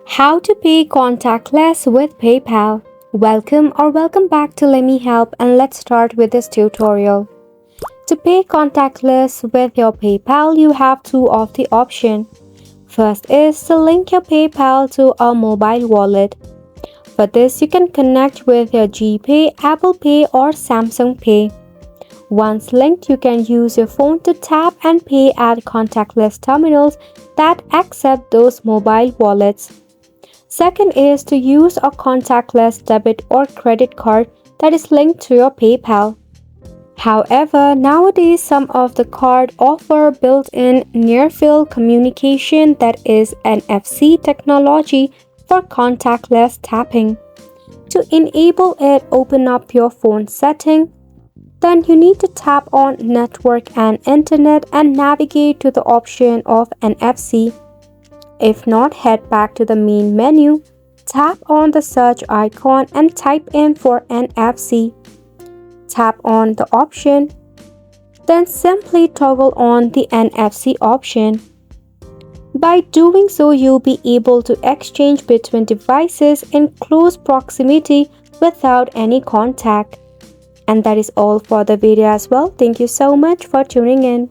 How to pay contactless with PayPal. Welcome back to Let Me Help, and let's start with this tutorial. To pay contactless with your PayPal, you have two of the options. First is to link your PayPal to a mobile wallet. For this, you can connect with your GPay, Apple Pay, or Samsung Pay. Once linked, you can use your phone to tap and pay at contactless terminals that accept those mobile wallets. Second is to use a contactless debit or credit card that is linked to your PayPal. However, nowadays some of the cards offer built-in near-field communication, that is NFC technology, for contactless tapping. To enable it, open up your phone setting. Then you need to tap on Network and Internet and navigate to the option of NFC. If not, head back to the main menu, tap on the search icon and type in for NFC. Tap on the option, then simply toggle on the NFC option. By doing so, you'll be able to exchange between devices in close proximity without any contact. And that is all for the video as well. Thank you so much for tuning in.